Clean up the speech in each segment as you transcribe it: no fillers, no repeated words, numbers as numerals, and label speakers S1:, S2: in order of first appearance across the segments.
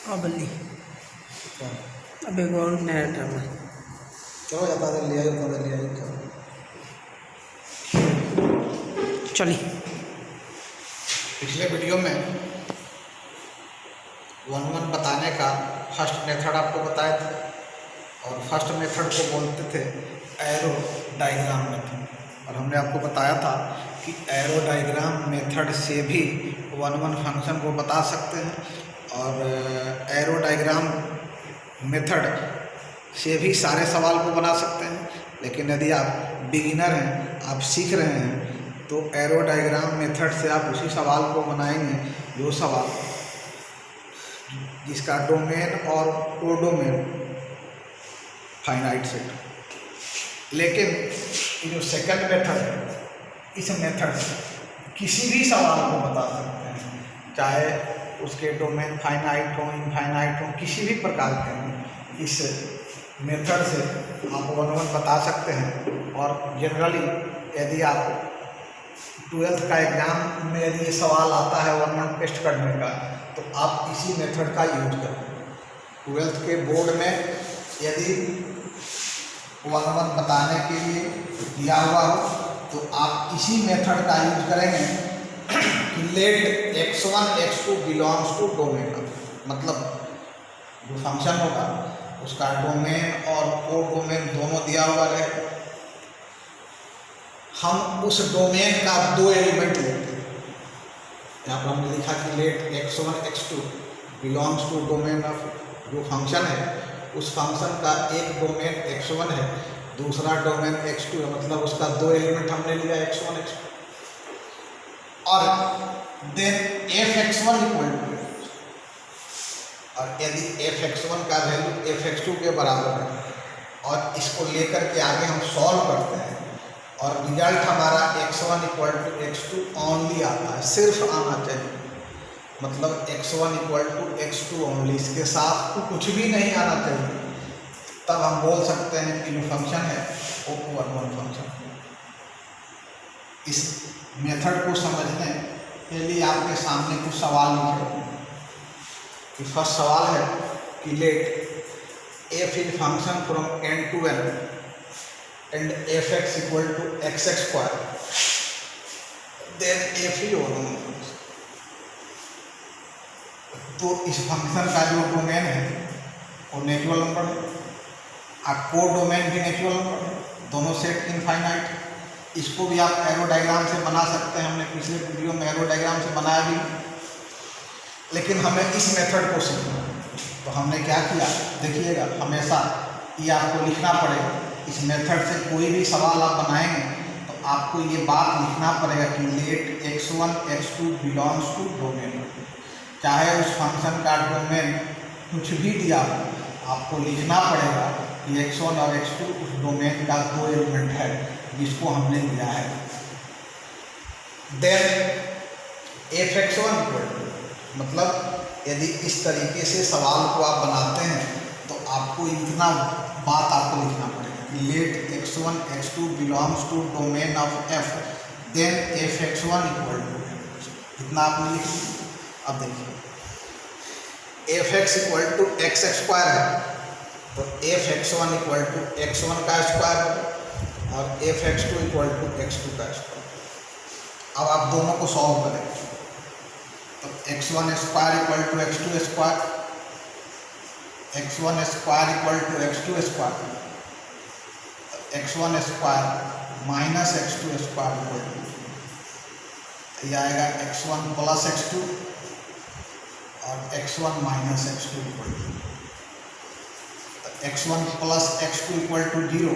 S1: बल्ली अब एक और नया ड्रामा
S2: चलो जाता है लिया चलो
S1: चलिए।
S2: पिछले वीडियो में 1-1 बताने का फर्स्ट मेथड आपको बताए थे और फर्स्ट मेथड को बोलते थे एरो डायग्राम मेथड। और हमने आपको बताया था कि एरो डायग्राम मेथड से भी 1-1 फंक्शन को बता सकते हैं और एरो डायग्राम मेथड से भी सारे सवाल को बना सकते हैं। लेकिन यदि आप बिगिनर हैं, आप सीख रहे हैं, तो एरो डायग्राम मेथड से आप उसी सवाल को बनाएंगे जो सवाल जिसका डोमेन और कोडोमेन फाइनाइट सेट। लेकिन ये जो सेकंड मेथड है, इस मेथड से किसी भी सवाल को बता सकते हैं, चाहे उसके डोमेन फाइनाइट हो, इनफाइनाइट हो, किसी भी प्रकार के हो। इस मेथड से आप 1-1 बता सकते हैं। और जनरली यदि आप 12th का एग्ज़ाम में यदि ये सवाल आता है 1-1 टेस्ट करने का, तो आप इसी मेथड का यूज करें। 12th के बोर्ड में यदि 1-1 बताने के लिए दिया हुआ हो, तो आप इसी मेथड का यूज करेंगे कि let x1 x2 belongs to domain. मतलब जो फंक्शन होगा उसका डोमेन और कोडोमेन दोनों दिया हुआ रहेगा। हम उस डोमेन का 2 एलिमेंट लेते हैं। यहाँ पर हमने लिखा कि let x1 x2 belongs to domain of, जो फंक्शन है उस फंक्शन का एक डोमेन x1 है, दूसरा डोमेन x2 है। मतलब उसका 2 एलिमेंट हमने लिया x1 x2। और देन f(x1) इक्वल टू, और यदि f(x1) का वैल्यू f(x2) के बराबर है और इसको लेकर के आगे हम सॉल्व करते हैं और रिजल्ट हमारा x1 equal to x2 only आता है, सिर्फ आना चाहिए। मतलब x1 equal to x2 only, इसके साथ कुछ भी नहीं आना चाहिए। तब हम बोल सकते हैं कि जो फंक्शन है वो 1-1 फंक्शन है। इस मेथड को समझने के लिए आपके सामने कुछ सवाल लिखे हैं। कि फर्स्ट सवाल है कि let f is function from n to n and f(x) equal to xx square, then f ही होगा। तो इस फंक्शन का जो डोमेन है वो नेचुरल नंबर है और कोडोमेन भी नेचुरल नंबर है, दोनों सेट इनफाइनाइट। इसको भी आप एरो डायग्राम से बना सकते हैं। हमने पिछले वीडियो में एरो डायग्राम से बनाया भी, लेकिन हमें इस मेथड को सीखना है। तो हमने क्या किया, देखिएगा, हमेशा ये आपको लिखना पड़ेगा। इस मेथड से कोई भी सवाल आप बनाएंगे तो आपको ये बात लिखना पड़ेगा कि let x1 x2 belongs to domain. चाहे उस फंक्शन का डोमेन कुछ भी दिया हो, आपको लिखना पड़ेगा कि x1 और x2 उस डोमेन का 2 एलिमेंट है जिसको हमने लिया है। देन f(x1) इक्वल टू, मतलब यदि इस तरीके से सवाल को आप बनाते हैं तो आपको इतना बात आपको लिखना पड़ेगा कि let x1 x2 belongs to domain of f, then f(x1) equal to, इतना आपने लिख दिया। अब देखिए f(x) equal to xx square है, तो f(x1) इक्वल टू x1 का स्क्वायर और f(x2) इक्वल टू x2 का स्क्वायर। अब आप दोनों को सॉल्व करें तो x1 square equal to x2 square, x1 square equal to x2 square, x1 square minus x2 square equal to, यह आएगा x1 प्लस x2 और x1 minus x2 equal to. x1 plus x2 equal to 0,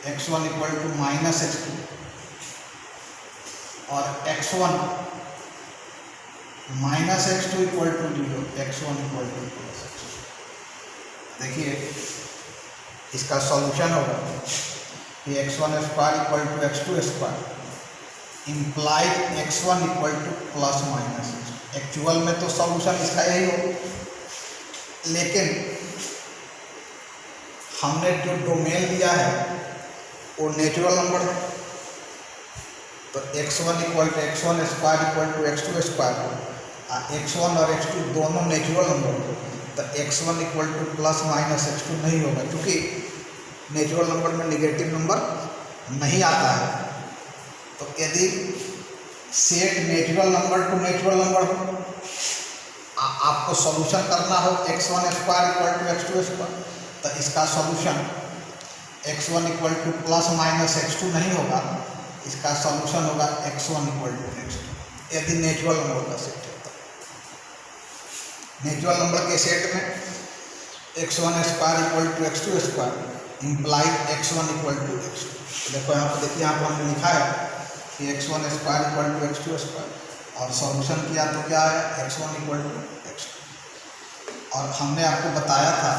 S2: x1 equal to minus x2 और x1 minus x2 equal to 0, x1 equal to plus x2। देखिए इसका solution होगा कि x1 square equal to x2 square implied x1 equal to plus minus x2। Actual में तो solution इसका यही होगा, लेकिन हमने जो डोमेन लिया है वो नेचुरल नंबर है, तो x1 equal to x1 square equal to x2 square x1 और x2 दोनों नेचुरल नंबर हो, तो x1 equal to plus minus x2 नहीं होगा, क्योंकि नेचुरल नंबर में निगेटिव नंबर नहीं आता है। तो यदि set natural number to natural number हो, आपको सॉल्यूशन करना हो x1 square equal to x2 square, तो इसका solution x1 equal to plus minus x2 नहीं होगा, इसका सॉल्यूशन होगा x1 इक्वल टू x2, यदि नेचुरल नंबर का सेट है। तो नेचुरल नंबर के सेट में x1 square equal to x2 square implied x1 equal to x2। देखो यहाँ पर, देखिए यहाँ पर हमने लिखा है कि x1 square equal to x2 square, और सॉल्यूशन किया तो क्या है x1 इक्वल टू x2। और हमने आपको बताया था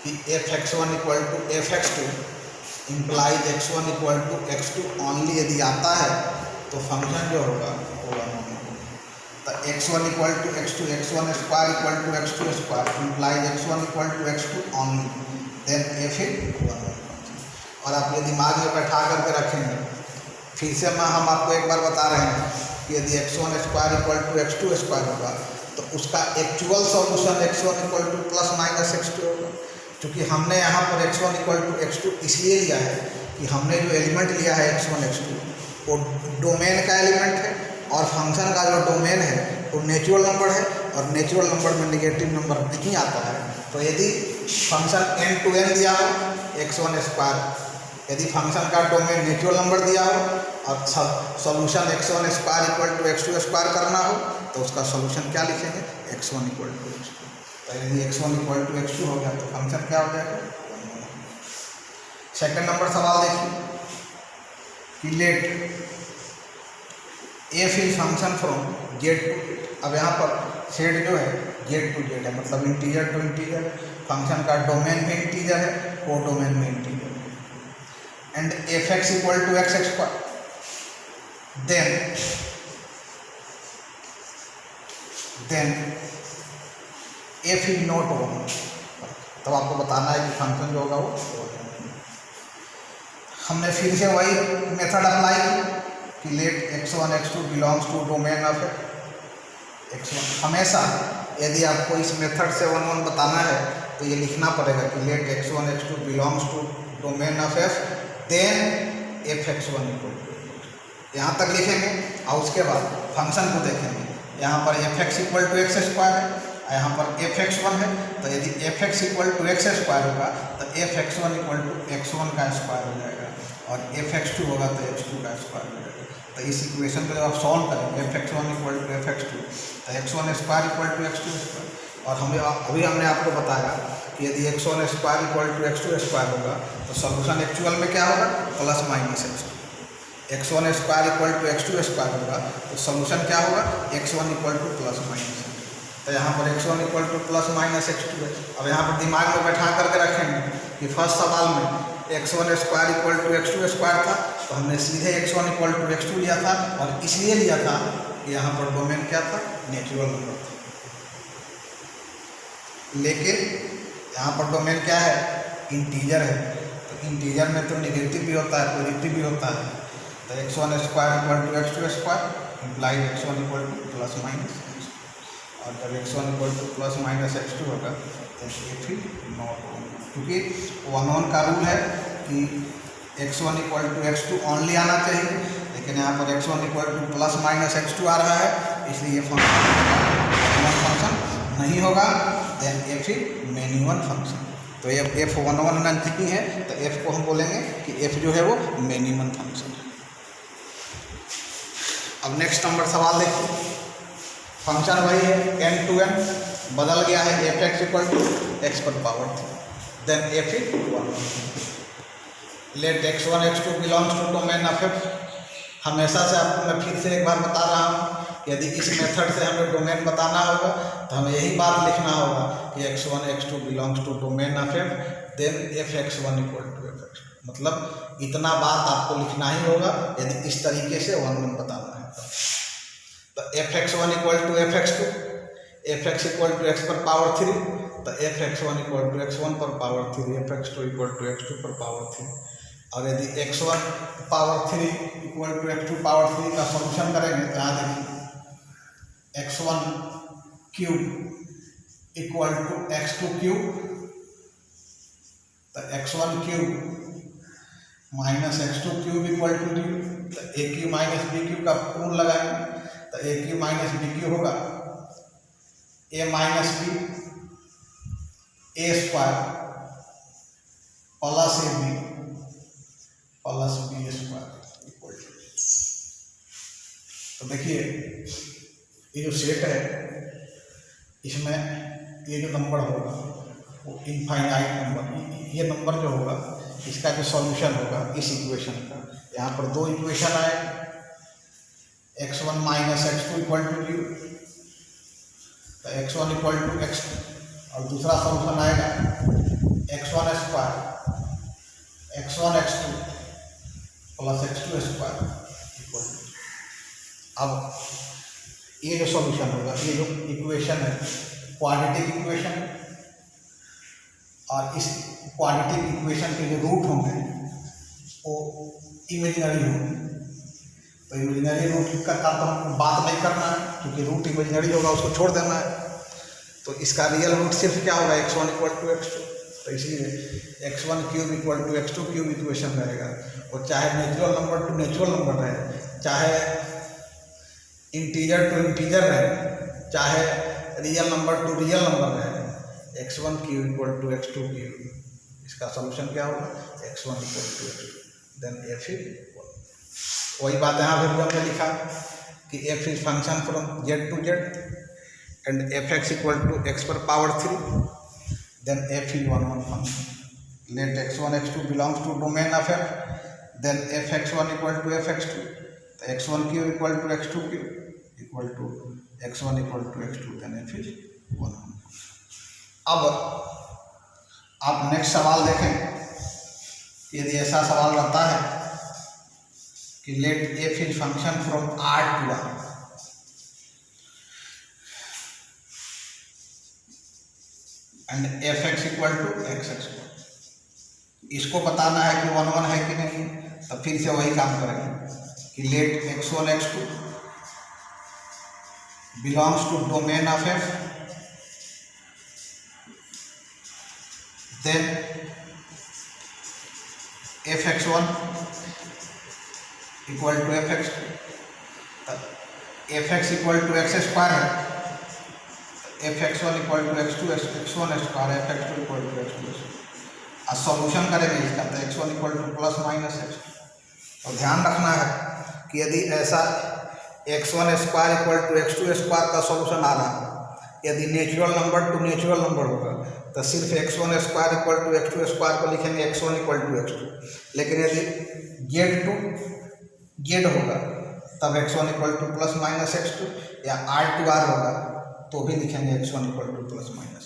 S2: कि f(x1) equal to f(x2) implies x1 equal to x2 only यदि आता है तो फंक्शन जो होगा वो 1 होगा। तो x1 equal to x2, x1 square equal to x2 square implies x1 equal to x2 only, then f is 1। और आप ये दिमाग में बैठा करके रखेंगे, फिर से हम आपको एक बार बता रहे हैं कि यदि x1 square equal to x2 square होगा तो उसका actual solution x1 equal to plus minus x2 होगा। क्योंकि हमने यहाँ पर x1 इक्वल टू x2 इसलिए लिया है कि हमने जो एलिमेंट लिया है x1 x2 वो डोमेन का एलिमेंट है, और फंक्शन का जो डोमेन है वो नेचुरल नंबर है, और नेचुरल नंबर में निगेटिव नंबर नहीं आता है। तो यदि फंक्शन n टू n दिया हो x1 स्क्वायर, यदि फंक्शन का डोमेन नेचुरल नंबर दिया हो और solution x1 square equal to x2 square करना हो, तो उसका सॉल्यूशन क्या लिखेंगे x1 इक्वल टू x2। तो यदि x1 इक्वल टू x2 हो गया तो फंक्शन क्या हो जाएगा। सेकंड नंबर सवाल देखिए कि let f is function from z to z। अब यहाँ पर z जो है z टू z है, मतलब इंटीजर टू इंटीजर, फंक्शन का डोमेन भी इंटीजर है, को डोमेन में इंटीजर है। And f(x) equal to x square, then f is not 1। तब आपको बताना है कि फंक्शन जो होगा वो हमने फिर से वही मेथड अप्लाई की कि let x1 x2 belongs to domain of x1। हमेशा यदि आपको इस मेथड से 1 1 बताना है तो ये लिखना पड़ेगा कि let x1 x2 belongs to domain of f, then f(x1) equal to, यहाँ तक लिखेंगे और उसके बाद फंक्शन को देखेंगे। यहाँ पर f(x) equal to x square है, यहाँ पर f(x1) है, तो यदि f(x) equal to x square होगा तो f(x1) इक्वल टू x1 का स्क्वायर हो जाएगा, और f(x2) होगा तो x2 का स्क्वायर हो जाएगा। तो इस इक्वेशन को जब आप सॉल्व करेंगे f(x1) इक्वल टू f(x2) तो x1 square equal to x2 square, और अभी हमने आपको बताया कि यदि x1 square equal to x2 square होगा तो सॉल्यूशन एक्चुअल में क्या होगा plus minus x2। x1 square equal to x2 square होगा तो सॉल्यूशन क्या होगा x1 equal to plus minus x2। तो यहाँ पर x1 equal to plus minus x2 है। अब यहाँ पर दिमाग में बैठा करके रखेंगे कि फर्स्ट सवाल में x1 square equal to x2 square था, तो हमने सीधे x1 इक्वल टू x2 लिया था, और इसलिए लिया था कि यहाँ पर डोमेन क्या था नेचुरल नंबर था। लेकिन यहाँ पर डोमेन क्या है इंटीजर है, तो इंटीजर में तो निगेटिव भी होता है पॉजिटिव भी होता है। तो x1 square equal to x2 square implied x1 equal to plus minus x2, और जब x1 equal to plus minus x2 होगा तो f इज नॉट 1, क्योंकि 1 1 का रूल है कि x1 equal to x2 only आना चाहिए, लेकिन यहाँ पर x1 equal to plus minus x2 आ रहा है, इसलिए फंक्शन नहीं होगा, then f is minimum function. तो ये f1 1 नॉन है, तो f को हम बोलेंगे कि f जो है वो मिनिमम फंक्शन है। अब नेक्स्ट नंबर सवाल देखिए, फंक्शन वही है n टू n, बदल गया है f(x) इक्वल टू x पर power 3, then f is 1। Let x1 x2 belongs to domain of f। हमेशा से आपको मैं फिर से एक बार बता रहा हूँ, यदि इस मेथड से हमें डोमेन बताना होगा तो हमें यही बात लिखना होगा कि x1 x2 belongs to domain of f, then f(x1) equal to f(x2). मतलब इतना बात आपको लिखना ही होगा यदि इस तरीके से 1 1 बताना है। तो f(x1) equal to f(x2), f(x) equal to x पर पावर 3, तो f(x1) इक्वल टू x1 पर power 3, f(x2) equal to x2 पर पावर 3। और यदि x1 power 3 equal to x2 power 3 का सॉल्यूशन करेंगे तो यहाँ देखिए x1 cube equal to x2 cube, तो x1 cube minus x2 cube equal to D, तो A cube minus B cube का पूर्ण लगाएंगे, तो A cube minus B cube होगा A minus B A square plus A B plus B square equal to. तो देखिए ये जो सेट है इसमें ये जो नंबर होगा वो इनफाइनाइट नंबर, ये नंबर जो होगा इसका जो सॉल्यूशन होगा इस इक्वेशन का, यहाँ पर दो इक्वेशन आए x1 minus x2 equal to you, तो x1 इक्वल टू x2, और दूसरा सॉल्यूशन आएगा x1 square x1 x2 plus x2 square equal to. अब ये जो सॉल्यूशन होगा, ये जो इक्वेशन है क्वाड्रेटिक इक्वेशन, और इस क्वाड्रेटिक इक्वेशन के जो रूट होंगे वो इमेजिनरी होंगे। तो इमेजिनरी रूट का तो हमको बात नहीं करना है, क्योंकि रूट इमेजिनरी होगा उसको छोड़ देना है। तो इसका रियल रूट सिर्फ क्या होगा x1 इक्वल टू x2, तो इसलिए x1 cube equal to x2 cube equation रहेगा। और चाहे natural number to natural number रहे, चाहे इंटीजर टू इंटीजर रहे, चाहे real number to real number रहे, x1 cube equal to x2 cube, इसका सॉल्यूशन क्या होगा x1 equal to x2, then f is वही बात यहाँ फिर हमने लिखा कि f is function from z to z and fx equal to x पर power 3, then f is one function, let x1 x2 belongs to domain of f, then fx1 equal to fx2, तो x1 cube equal to x2 cube equal to x1 equal to x2, then f is one. अब आप next सवाल देखें, यदि ऐसा सवाल रहता है कि let f is function from r to r, and fx equal to xx, इसको बताना है कि 1 1 है कि नहीं, तो फिर से वही काम करेंगे कि let x1 x2 belongs to domain of f, then fx1 equal to fx2, fx equal to x square है, fx1 equal to x2 x1 square, fx2 equal to x2 square. आज सॉल्यूशन करेंगे इसका, तो x1 equal to plus minus x2। और ध्यान रखना है कि यदि ऐसा x1 square equal to x2 square का सॉल्यूशन आ रहा है, यदि natural number to natural number होगा तो सिर्फ x1 square equal to x2 square को लिखेंगे x1 इक्वल टू x2, लेकिन यदि z टू z होगा तब x1 equal to plus minus x2, या r टू r होगा तो भी लिखेंगे x1 equal to plus minus.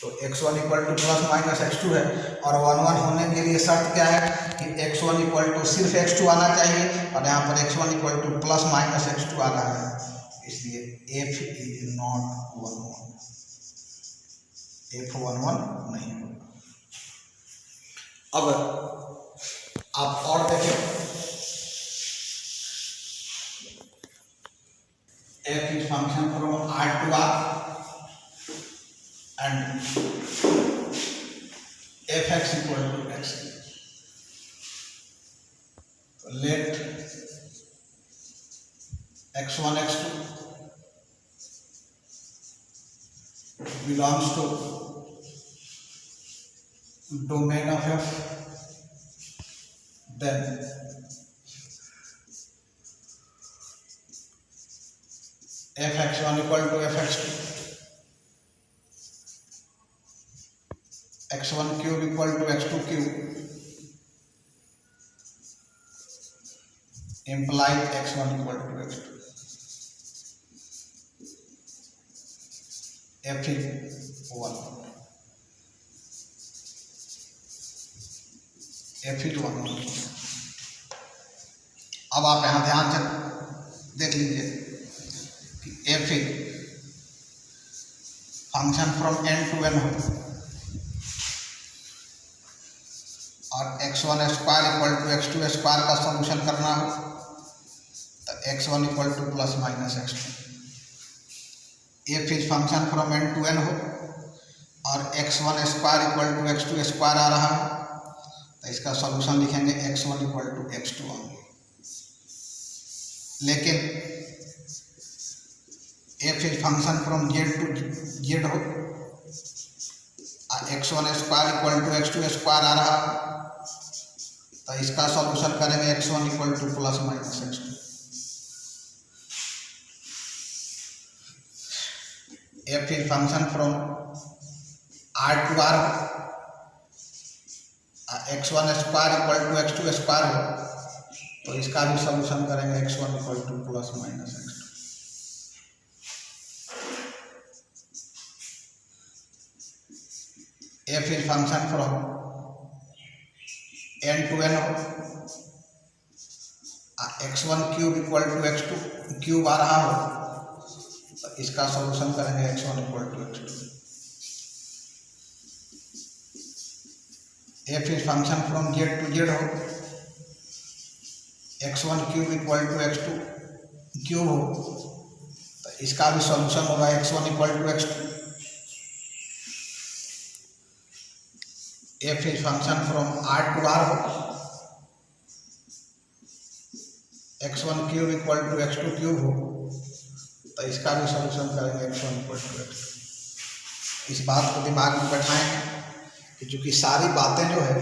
S2: तो x1 equal to plus minus x2 है, और 1 1 होने के लिए शर्त क्या है कि x1 इक्वल टू सिर्फ x2 आना चाहिए, और यहाँ पर x1 equal to plus minus x2 आना है, इसलिए f इज नॉट 1 1, f 1 1 नहीं होगा। अब आप और देखें, f is function from r to r and fx equal to x, let x1 x2 belongs to domain of f, then fx1 equal to fx2, x1 cube equal to x2 cube, implies x1 equal to x2, f is 1, f is 1। अब आप यहाँ ध्यान से देख लीजिए कि f is function from n to n हो, और x1 square equal to x2 square का सॉल्यूशन करना हो तो x1 equal to plus minus x2, F is function from N to N हो और x1 square equal to x2 square आ रहा है, तो इसका सॉल्यूशन लिखेंगे x1 equal to x2 only. लेकिन F is function from Z to Z हो और x1 square equal to x2 square आ रहा है, तो इसका सॉल्यूशन करेंगे x1 equal to plus minus x2। F is function from R to R x1 square equal to x2 square हो, तो इसका भी सॉल्यूशन करेंगे x1 equal to plus minus x2। F is function from N to N हो x1 cube equal to x2 cube आ रहा हो, तो इसका सॉल्यूशन करेंगे x1 equal to x2। F is function from Z to Z हो x1 cube equal to x2 cube हो, तो इसका भी सॉल्यूशन होगा x1 equal to x2। F is function from R to R हो x1 cube equal to x2 cube हो, तो इसका भी सॉल्यूशन करेंगे x1 इक्वल टू x2। इस बात को दिमाग में बैठाएंगे कि चूँकि सारी बातें जो है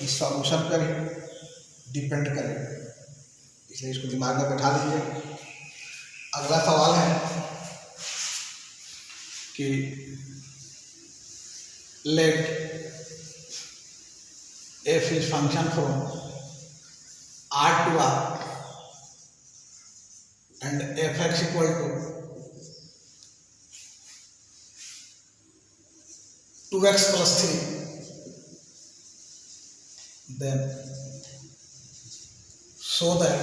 S2: इस सॉल्यूशन पर ही डिपेंड करेंगे, इसलिए इसको दिमाग में बैठा लीजिए। अगला सवाल है कि let F is function from R to R and F X equal to 2x plus 3, then show that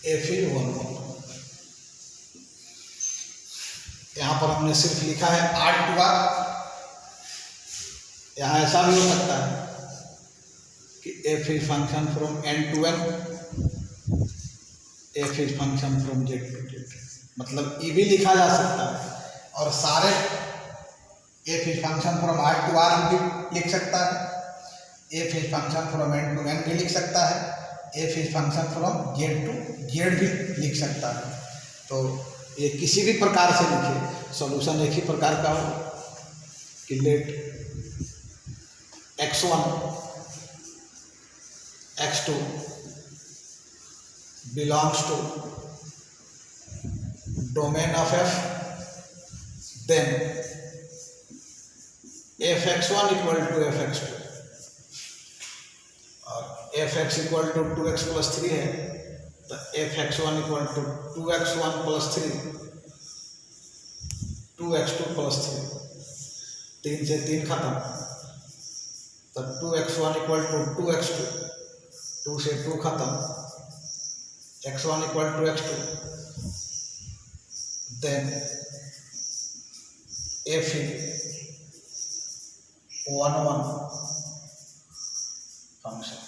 S2: f is 1। यहाँ पर हमने सिर्फ लिखा है आर टू आर, यहाँ ऐसा भी हो सकता है कि f is function from n to n, f is function from z to z, मतलब ये भी लिखा जा सकता है। और सारे F is function from R to R भी लिख सकता है, F is function from N to N भी लिख सकता है, F is function from Z to Z भी लिख सकता है। तो ये किसी भी प्रकार से लिखे, सॉल्यूशन एक ही प्रकार का हो कि let x1 x2 belongs to domain of f, then fx1 equal to fx2 और fx equal to 2x plus 3 है, तो fx1 equal to 2x1 plus 3 2x2 plus 3, 3 से 3 खत्म, तो 2x1 इक्वल टू 2x2, 2 से 2 खत्म, x1 equal to x2, then f is 1 function.